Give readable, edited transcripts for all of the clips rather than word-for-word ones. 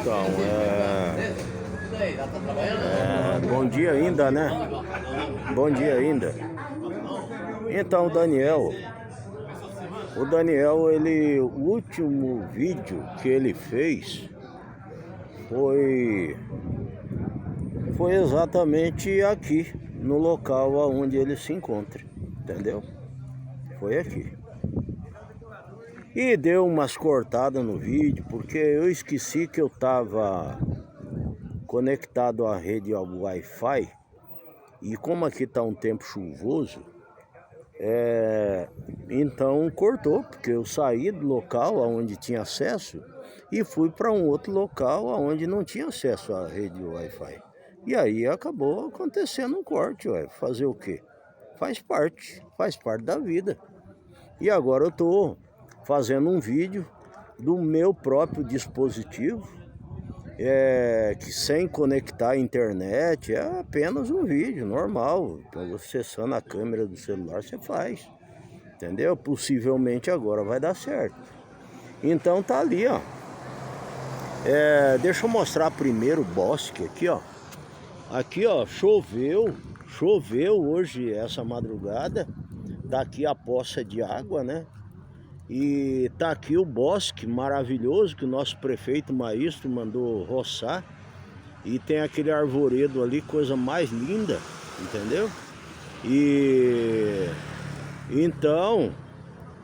Então, bom dia ainda, né? Bom dia ainda. Então, o Daniel, o último vídeo que ele fez foi exatamente aqui, no local onde ele se encontra, entendeu? Foi aqui. E deu umas cortadas no vídeo, porque eu esqueci que eu estava conectado à rede ao Wi-Fi. E como aqui está um tempo chuvoso, então cortou, porque eu saí do local onde tinha acesso e fui para um outro local onde não tinha acesso à rede Wi-Fi. E aí acabou acontecendo um corte, ué. Fazer o quê? Faz parte da vida. E agora eu estou fazendo um vídeo do meu próprio dispositivo, que sem conectar a internet, é apenas um vídeo normal. Acessando a câmera do celular você faz, entendeu? Possivelmente agora vai dar certo. Então tá ali, ó. Deixa eu mostrar primeiro o bosque aqui, ó. Aqui, ó, choveu hoje, essa madrugada. Tá aqui a poça de água, né? E tá aqui o bosque maravilhoso que o nosso prefeito Maístro mandou roçar. E tem aquele arvoredo ali, coisa mais linda, entendeu? E então,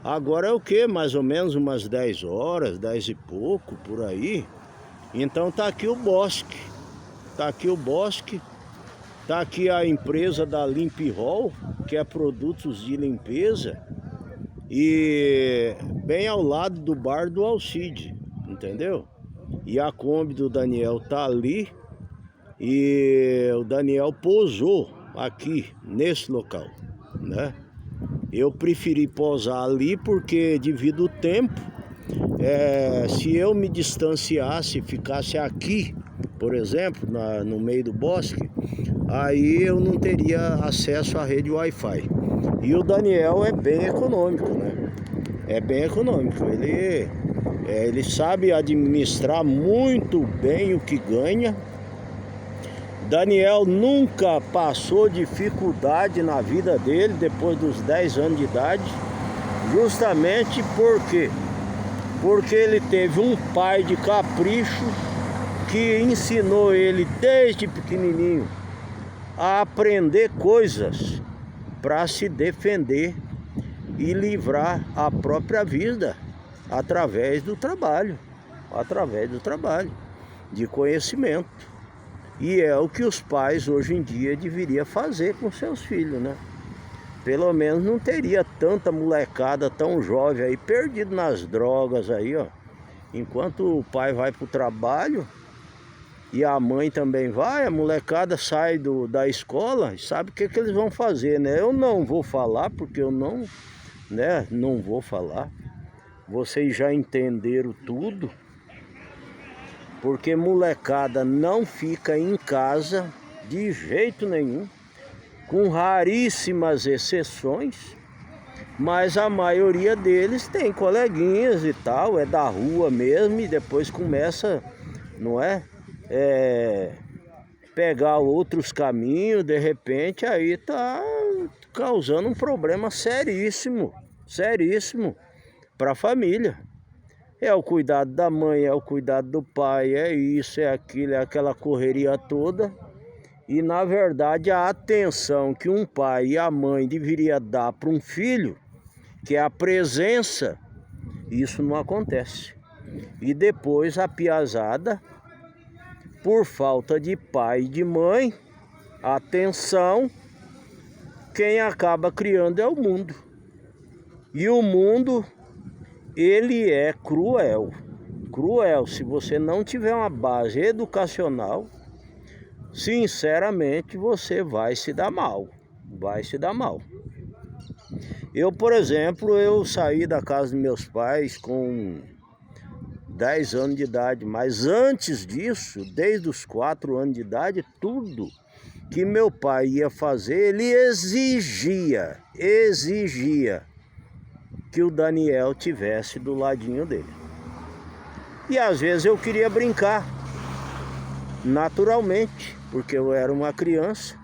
agora é o que? Mais ou menos umas 10 horas, 10 e pouco, por aí. Então tá aqui o bosque. Tá aqui o bosque. Tá aqui a empresa da Limpihol, que é produtos de limpeza. E bem ao lado do bar do Alcide, entendeu? E a Kombi do Daniel tá ali. E o Daniel pousou aqui, nesse local, né? Eu preferi pousar ali porque, devido ao tempo, se eu me distanciasse, ficasse aqui, por exemplo, no meio do bosque, aí eu não teria acesso à rede Wi-Fi. E o Daniel é bem econômico, né? É bem econômico. Ele sabe administrar muito bem o que ganha. Daniel nunca passou dificuldade na vida dele depois dos 10 anos de idade. Justamente porque ele teve um pai de capricho que ensinou ele desde pequenininho a aprender coisas para se defender e livrar a própria vida através do trabalho, de conhecimento. E é o que os pais hoje em dia deveriam fazer com seus filhos, né? Pelo menos não teria tanta molecada tão jovem aí, perdido nas drogas aí, ó. Enquanto o pai vai pro trabalho e a mãe também vai, a molecada sai da escola e sabe o que eles vão fazer, né? Eu não vou falar, porque eu não vou falar. Vocês já entenderam tudo. Porque molecada não fica em casa de jeito nenhum, com raríssimas exceções, mas a maioria deles tem coleguinhas e tal, é da rua mesmo, e depois começa, não é? Pegar outros caminhos, de repente aí tá causando um problema seríssimo para a família. É o cuidado da mãe, é o cuidado do pai, é isso, é aquilo, é aquela correria toda. E na verdade a atenção que um pai e a mãe deveria dar para um filho, que é a presença, isso não acontece. E depois a piazada, por falta de pai e de mãe, atenção, quem acaba criando é o mundo. E o mundo, ele é cruel. Se você não tiver uma base educacional, sinceramente você vai se dar mal. Eu, por exemplo, eu saí da casa dos meus pais com 10 anos de idade, mas antes disso, desde os 4 anos de idade, tudo que meu pai ia fazer, ele exigia que o Daniel tivesse do ladinho dele. E às vezes eu queria brincar, naturalmente, porque eu era uma criança.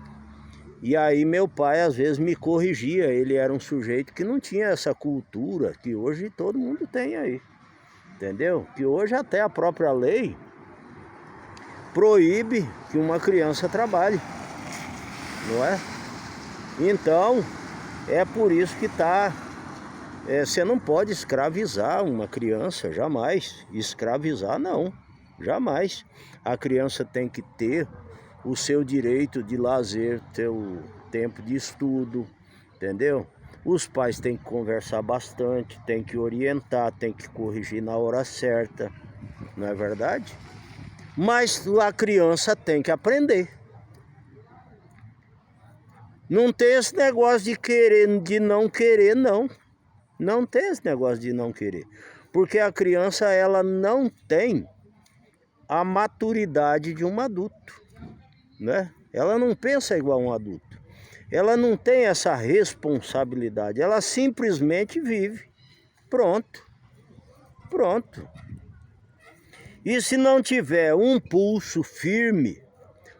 E aí meu pai às vezes me corrigia, ele era um sujeito que não tinha essa cultura que hoje todo mundo tem aí, entendeu? Que hoje até a própria lei proíbe que uma criança trabalhe, não é? Então, é por isso que você não pode escravizar uma criança, jamais. Escravizar não, jamais. A criança tem que ter o seu direito de lazer, ter o tempo de estudo, entendeu? Os pais têm que conversar bastante, têm que orientar, têm que corrigir na hora certa, não é verdade? Mas a criança tem que aprender. Não tem esse negócio de querer, de não querer, não. Não tem esse negócio de não querer. Porque a criança, ela não tem a maturidade de um adulto, né? Ela não pensa igual um adulto. Ela não tem essa responsabilidade. Ela simplesmente vive. Pronto. Pronto. E se não tiver um pulso firme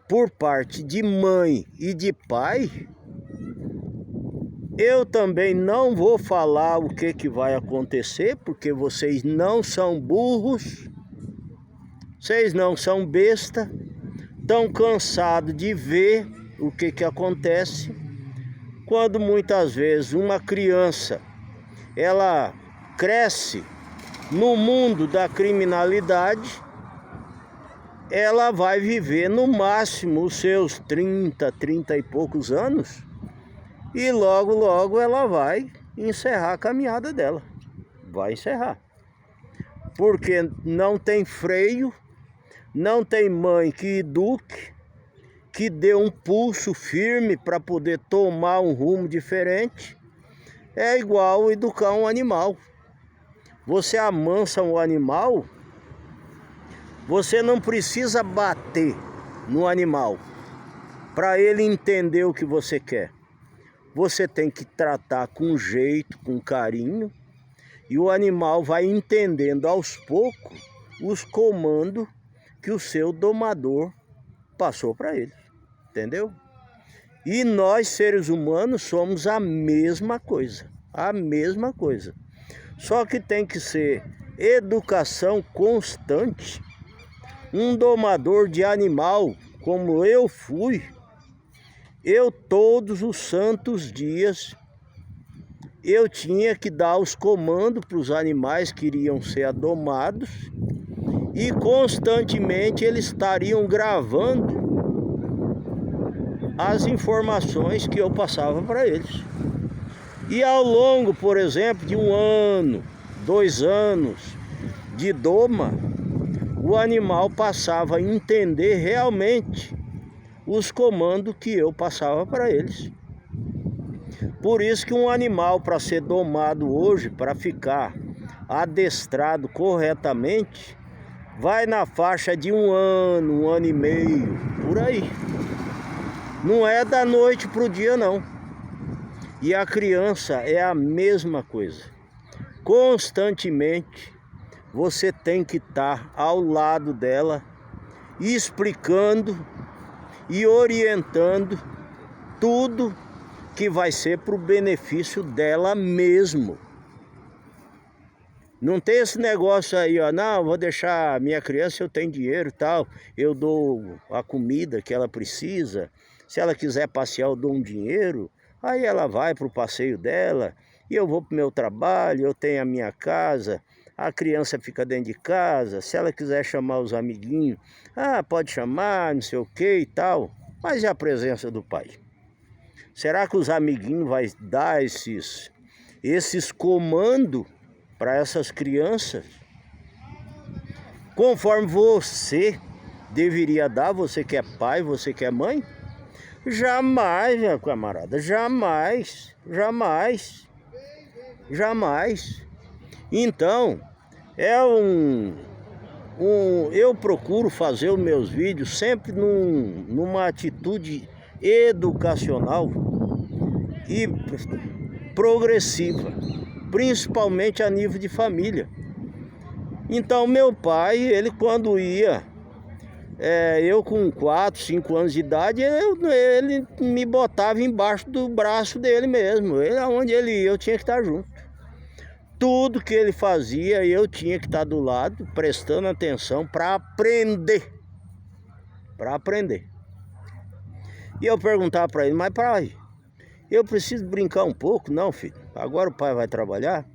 por parte de mãe e de pai, eu também não vou falar o que vai acontecer, porque vocês não são burros, vocês não são besta, estão cansados de ver o que acontece quando muitas vezes uma criança, ela cresce no mundo da criminalidade, ela vai viver no máximo os seus 30 e poucos anos, e logo, logo ela vai encerrar a caminhada dela. Vai encerrar. Porque não tem freio, não tem mãe que eduque, que dê um pulso firme para poder tomar um rumo diferente. É igual educar um animal. Você amansa um animal, você não precisa bater no animal para ele entender o que você quer. Você tem que tratar com jeito, com carinho, e o animal vai entendendo aos poucos os comandos que o seu domador passou para ele, entendeu? E nós, seres humanos, somos a mesma coisa, Só que tem que ser educação constante. Um domador de animal, como eu fui, eu todos os santos dias, eu tinha que dar os comandos para os animais que iriam ser adomados, e constantemente eles estariam gravando as informações que eu passava para eles. E ao longo, por exemplo, de 1 ano, 2 anos de doma, o animal passava a entender realmente os comandos que eu passava para eles. Por isso que um animal, para ser domado hoje, para ficar adestrado corretamente, vai na faixa de 1 ano, 1 ano e meio, por aí. Não é da noite para o dia, não. E a criança é a mesma coisa. Constantemente você tem que estar ao lado dela, explicando e orientando tudo que vai ser para o benefício dela mesmo. Não tem esse negócio aí, ó, não, vou deixar a minha criança, eu tenho dinheiro e tal, eu dou a comida que ela precisa, se ela quiser passear eu dou um dinheiro, aí ela vai para o passeio dela, e eu vou para o meu trabalho, eu tenho a minha casa, a criança fica dentro de casa, se ela quiser chamar os amiguinhos, pode chamar, não sei o que e tal, mas e a presença do pai? Será que os amiguinhos vão dar esses comandos para essas crianças? Conforme você deveria dar, você que é pai, você que é mãe? Jamais, meu camarada, jamais, jamais, jamais. Então, eu procuro fazer os meus vídeos sempre numa atitude educacional e progressiva, principalmente a nível de família. Então meu pai, ele quando ia Eu com 4, 5 anos de idade, ele me botava embaixo do braço dele mesmo. Aonde ele ia, eu tinha que estar junto. Tudo que ele fazia, eu tinha que estar do lado, prestando atenção para aprender. Para aprender. E eu perguntava para ele, mas pai, eu preciso brincar um pouco? Não, filho, agora o pai vai trabalhar,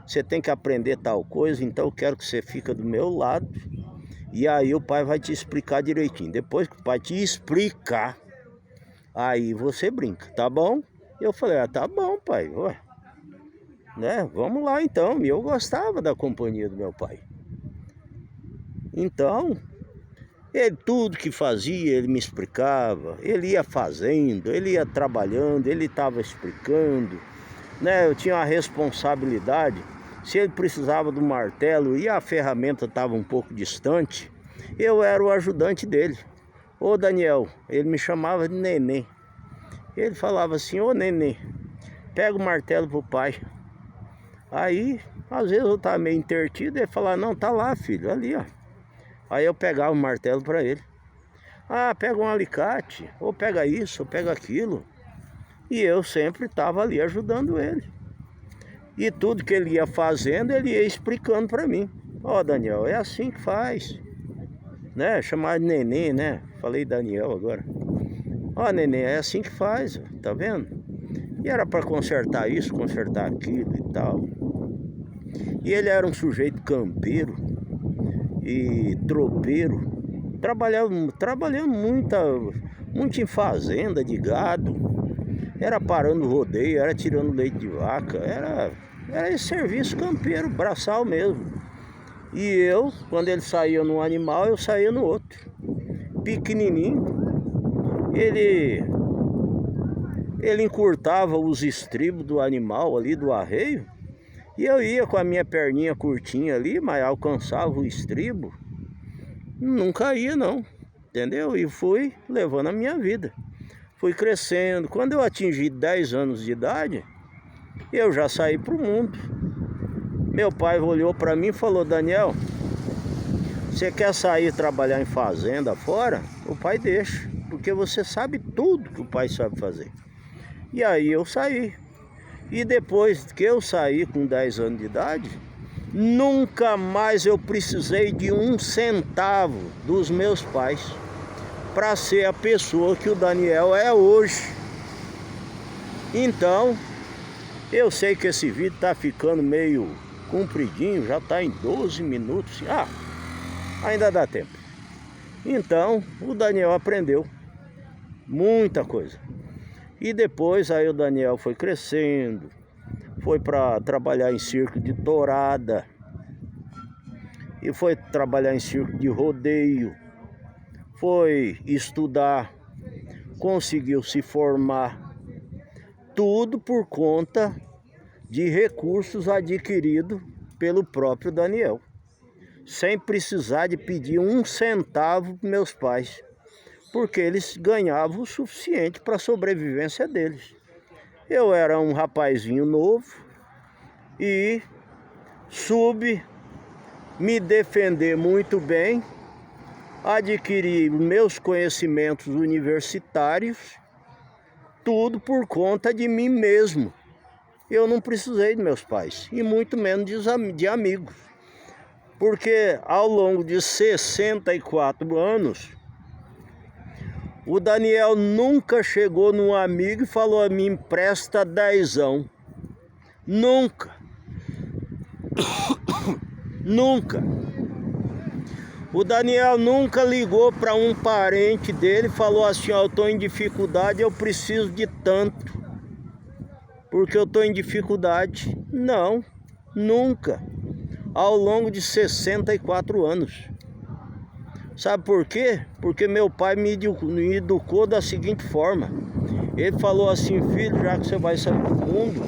você tem que aprender tal coisa, então eu quero que você fique do meu lado. E aí o pai vai te explicar direitinho. Depois que o pai te explicar, aí você brinca, tá bom? Eu falei, tá bom, pai, ué. Né? Vamos lá então. E eu gostava da companhia do meu pai. Então, ele tudo que fazia, ele me explicava. Ele ia fazendo, ele ia trabalhando, ele estava explicando, né? Eu tinha a responsabilidade. Se ele precisava do martelo e a ferramenta estava um pouco distante, eu era o ajudante dele. Ô Daniel, ele me chamava de Nenê. Ele falava assim, ô Nenê, pega o martelo pro pai. Aí, às vezes eu estava meio intertido, ele falava, não, tá lá, filho, ali, ó. Aí eu pegava o martelo para ele. Ah, pega um alicate, ou pega isso, ou pega aquilo. E eu sempre estava ali ajudando ele. E tudo que ele ia fazendo, ele ia explicando para mim. Ó, Daniel, é assim que faz. Né? Chamar de Nenê, né? Falei Daniel agora. Ó, Nenê, é assim que faz, tá vendo? E era para consertar isso, consertar aquilo e tal. E ele era um sujeito campeiro e tropeiro. Trabalhando muito em fazenda de gado. Era parando rodeio, era tirando leite de vaca. Era esse serviço campeiro, braçal mesmo. E eu, quando ele saía num animal, eu saía no outro. Pequenininho, ele encurtava os estribos do animal ali do arreio. E eu ia com a minha perninha curtinha ali, mas alcançava o estribo. Não caía não, entendeu? E fui levando a minha vida. Fui crescendo. Quando eu atingi 10 anos de idade, eu já saí para o mundo. Meu pai olhou para mim e falou, Daniel, você quer sair trabalhar em fazenda fora? O pai deixa, porque você sabe tudo que o pai sabe fazer. E aí eu saí. E depois que eu saí com 10 anos de idade, nunca mais eu precisei de um centavo dos meus pais para ser a pessoa que o Daniel é hoje. Então, eu sei que esse vídeo está ficando meio compridinho, já está em 12 minutos. Ainda dá tempo. Então, o Daniel aprendeu muita coisa. E depois aí o Daniel foi crescendo, foi para trabalhar em circo de tourada, e foi trabalhar em circo de rodeio, foi estudar, conseguiu se formar, tudo por conta de recursos adquiridos pelo próprio Daniel, sem precisar de pedir um centavo para meus pais, porque eles ganhavam o suficiente para a sobrevivência deles. Eu era um rapazinho novo e soube me defender muito bem, adquiri meus conhecimentos universitários, tudo por conta de mim mesmo. Eu não precisei de meus pais, e muito menos de amigos. Porque ao longo de 64 anos, o Daniel nunca chegou num amigo e falou a mim, empresta 10. Nunca. Nunca. O Daniel nunca ligou para um parente dele e falou assim, ó, eu estou em dificuldade, eu preciso de tanto, porque eu estou em dificuldade. Não, nunca. Ao longo de 64 anos. Sabe por quê? Porque meu pai me educou da seguinte forma. Ele falou assim, filho, já que você vai sair do mundo,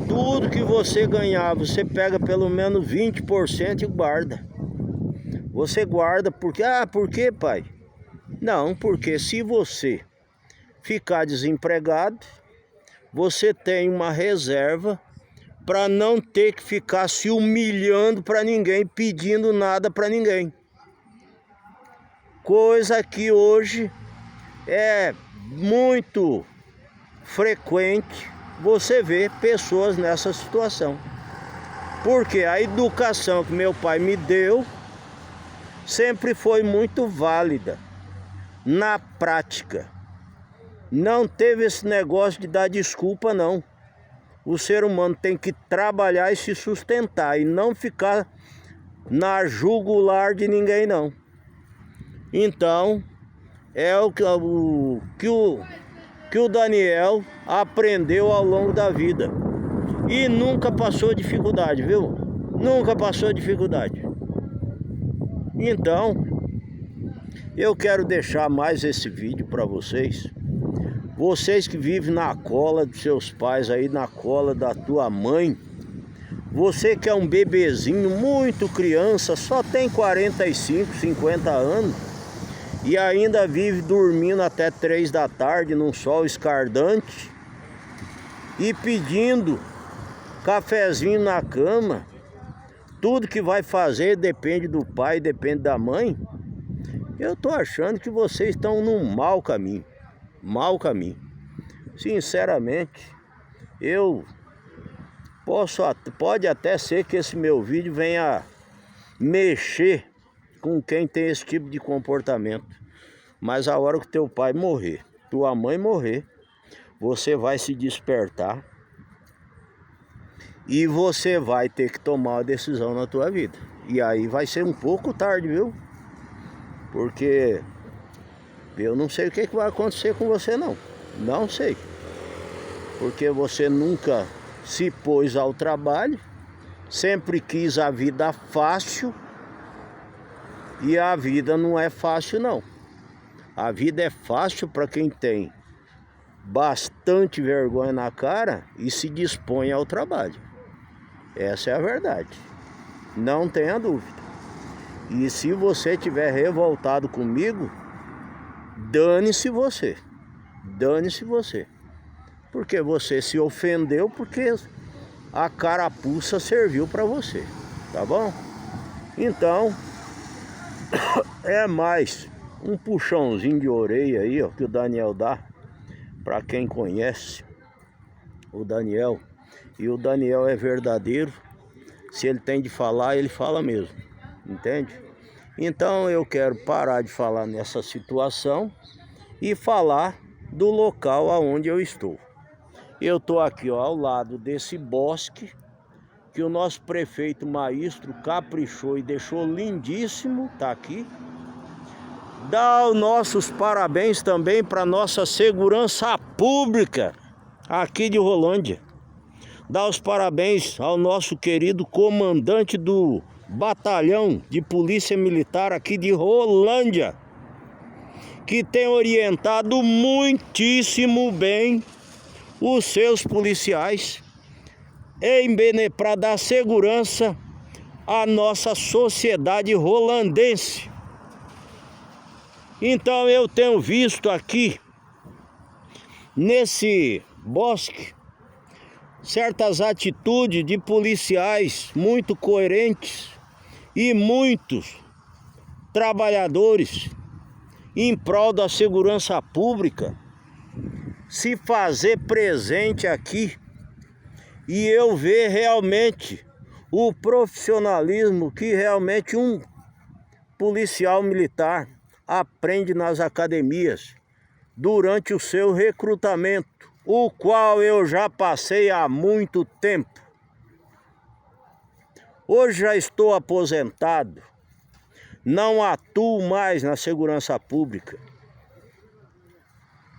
tudo que você ganhar, você pega pelo menos 20% e guarda. Você guarda porque... por quê, pai? Não, porque se você ficar desempregado, você tem uma reserva para não ter que ficar se humilhando para ninguém, pedindo nada para ninguém. Coisa que hoje é muito frequente você ver pessoas nessa situação. Porque a educação que meu pai me deu sempre foi muito válida. Na prática, não teve esse negócio de dar desculpa, não. O ser humano tem que trabalhar e se sustentar e não ficar na jugular de ninguém, não. Então, é o que o Daniel aprendeu ao longo da vida. E nunca passou dificuldade, viu? Nunca passou dificuldade. Então, eu quero deixar mais esse vídeo para vocês. Vocês que vivem na cola dos seus pais aí, na cola da tua mãe. Você que é um bebezinho, muito criança, só tem 45, 50 anos. E ainda vive dormindo até 3 da tarde num sol escardante. E pedindo cafezinho na cama. Tudo que vai fazer depende do pai, depende da mãe. Eu tô achando que vocês estão num mau caminho. Mau caminho. Sinceramente, pode até ser que esse meu vídeo venha mexer com quem tem esse tipo de comportamento. Mas a hora que teu pai morrer, tua mãe morrer, você vai se despertar e você vai ter que tomar uma decisão na tua vida. E aí vai ser um pouco tarde, viu? Porque eu não sei o que vai acontecer com você, não. Não sei. Porque você nunca se pôs ao trabalho, sempre quis a vida fácil. E a vida não é fácil, não. A vida é fácil para quem tem bastante vergonha na cara e se dispõe ao trabalho. Essa é a verdade. Não tenha dúvida. E se você estiver revoltado comigo, dane-se você. Dane-se você. Porque você se ofendeu porque a carapuça serviu para você. Tá bom? Então, é mais um puxãozinho de orelha aí, ó, que o Daniel dá. Para quem conhece o Daniel. E o Daniel é verdadeiro. Se ele tem de falar, ele fala mesmo. Entende? Então eu quero parar de falar nessa situação e falar do local aonde eu estou. Eu estou aqui, ó, ao lado desse bosque que o nosso prefeito Maestro caprichou e deixou lindíssimo. Tá aqui. Dá os nossos parabéns também para nossa segurança pública aqui de Rolândia. Dá os parabéns ao nosso querido comandante do batalhão de polícia militar aqui de Rolândia, que tem orientado muitíssimo bem os seus policiais para dar segurança à nossa sociedade rolandense. Então eu tenho visto aqui nesse bosque certas atitudes de policiais muito coerentes e muitos trabalhadores em prol da segurança pública se fazer presente aqui e eu ver realmente o profissionalismo que realmente um policial militar aprende nas academias durante o seu recrutamento, o qual eu já passei há muito tempo. Hoje já estou aposentado, não atuo mais na segurança pública.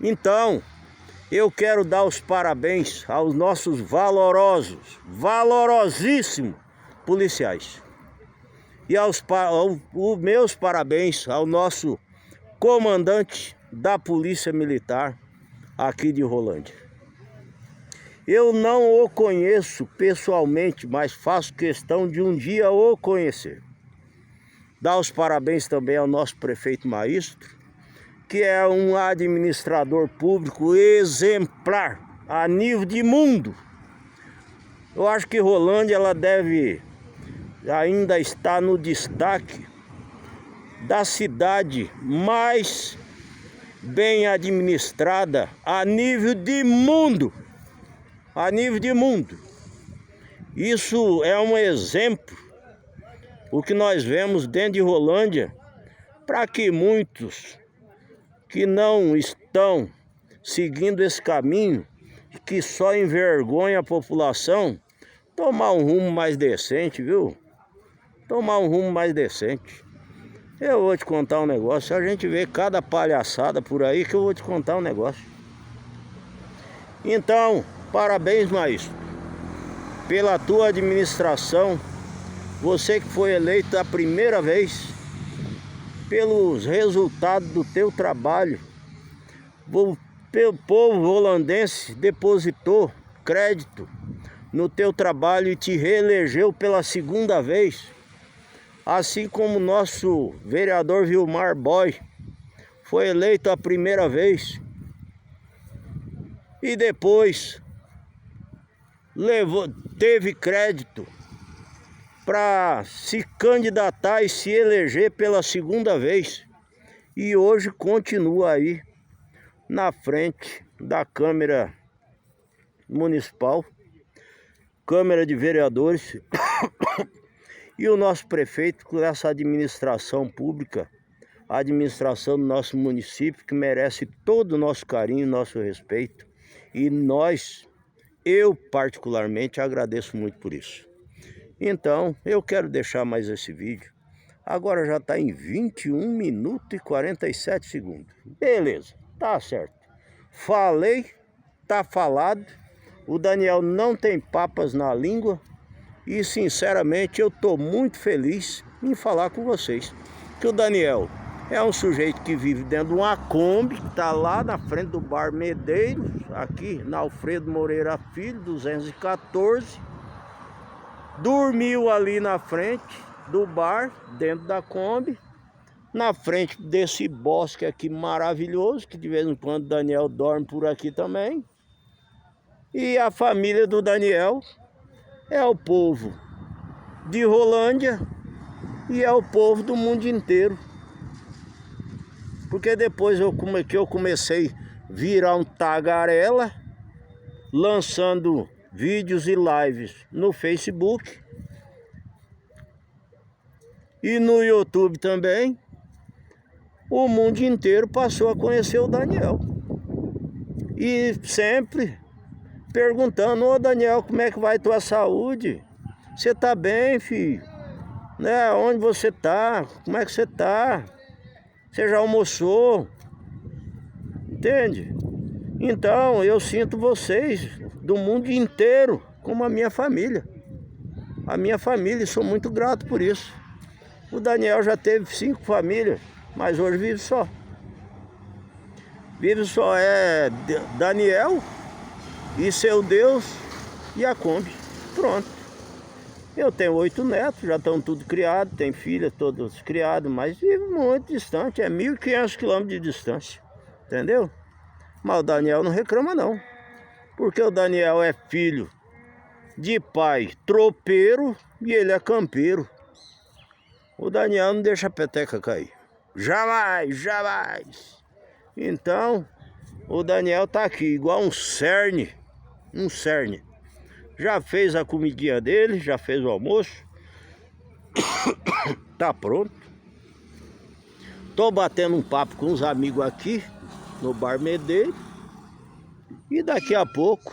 Então, eu quero dar os parabéns aos nossos valorosíssimos policiais. E os meus parabéns ao nosso comandante da Polícia Militar aqui de Rolândia. Eu não o conheço pessoalmente, mas faço questão de um dia o conhecer. Dar os parabéns também ao nosso prefeito Maestro, que é um administrador público exemplar a nível de mundo. Eu acho que Rolândia ela deve ainda estar no destaque da cidade mais bem administrada a nível de mundo. A nível de mundo. Isso é um exemplo, o que nós vemos dentro de Rolândia, para que muitos que não estão seguindo esse caminho, que só envergonha a população, tomar um rumo mais decente, viu? Tomar um rumo mais decente. Eu vou te contar um negócio, a gente vê cada palhaçada por aí que eu vou te contar um negócio. Então, parabéns, Maestro, pela tua administração, você que foi eleito a primeira vez, pelos resultados do teu trabalho. O povo holandense depositou crédito no teu trabalho e te reelegeu pela segunda vez. Assim como o nosso vereador Vilmar Boy foi eleito a primeira vez e depois teve crédito para se candidatar e se eleger pela segunda vez. E hoje continua aí na frente da Câmara Municipal, Câmara de Vereadores. E o nosso prefeito, com essa administração pública, a administração do nosso município, que merece todo o nosso carinho, nosso respeito. E eu particularmente agradeço muito por isso. Então, eu quero deixar mais esse vídeo. Agora já está em 21 minutos e 47 segundos. Beleza, tá certo. Falei, tá falado. O Daniel não tem papas na língua. E sinceramente eu estou muito feliz em falar com vocês. Que o Daniel é um sujeito que vive dentro de uma Kombi, que está lá na frente do Bar Medeiros, aqui na Alfredo Moreira Filho, 214. Dormiu ali na frente do bar, dentro da Kombi, na frente desse bosque aqui maravilhoso, que de vez em quando o Daniel dorme por aqui também. E a família do Daniel é o povo de Rolândia e é o povo do mundo inteiro. Porque depois que eu comecei a virar um tagarela, lançando vídeos e lives no Facebook e no YouTube também, o mundo inteiro passou a conhecer o Daniel. E sempre perguntando: ô Daniel, como é que vai a tua saúde? Você tá bem, filho? Né? Onde você tá? Como é que você tá? Você já almoçou? Entende? Então eu sinto vocês do mundo inteiro como a minha família. A minha família, e sou muito grato por isso. O Daniel já teve 5 famílias, mas hoje vive só. Vive só Daniel e seu Deus e a Kombi. Pronto. Eu tenho 8 netos, já estão tudo criados, tem filhas todas criadas, mas vive muito distante, é 1.500 quilômetros de distância, entendeu? Mas o Daniel não reclama não, porque o Daniel é filho de pai tropeiro e ele é campeiro. O Daniel não deixa a peteca cair, jamais, jamais. Então, o Daniel tá aqui igual um cerne. Já fez a comidinha dele, já fez o almoço. Tá pronto. Tô batendo um papo com os amigos aqui no Bar Medeiros. E daqui a pouco,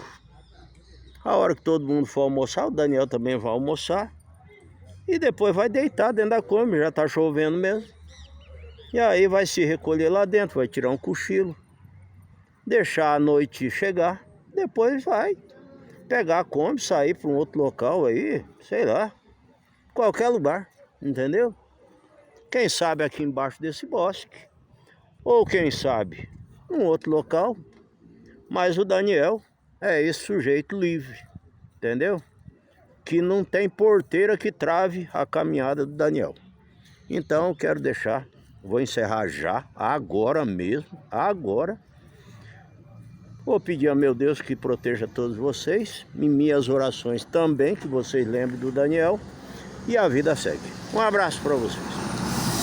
a hora que todo mundo for almoçar, o Daniel também vai almoçar. E depois vai deitar dentro da Kombi, já tá chovendo mesmo. E aí vai se recolher lá dentro, vai tirar um cochilo. Deixar a noite chegar. Depois vai pegar a Kombi, sair para um outro local aí, sei lá, qualquer lugar, entendeu? Quem sabe aqui embaixo desse bosque, ou quem sabe um outro local, mas o Daniel é esse sujeito livre, entendeu? Que não tem porteira que trave a caminhada do Daniel. Então eu quero deixar, vou encerrar já, agora mesmo, agora. Vou pedir a meu Deus que proteja todos vocês, em minhas orações também, que vocês lembrem do Daniel, e a vida segue. Um abraço para vocês.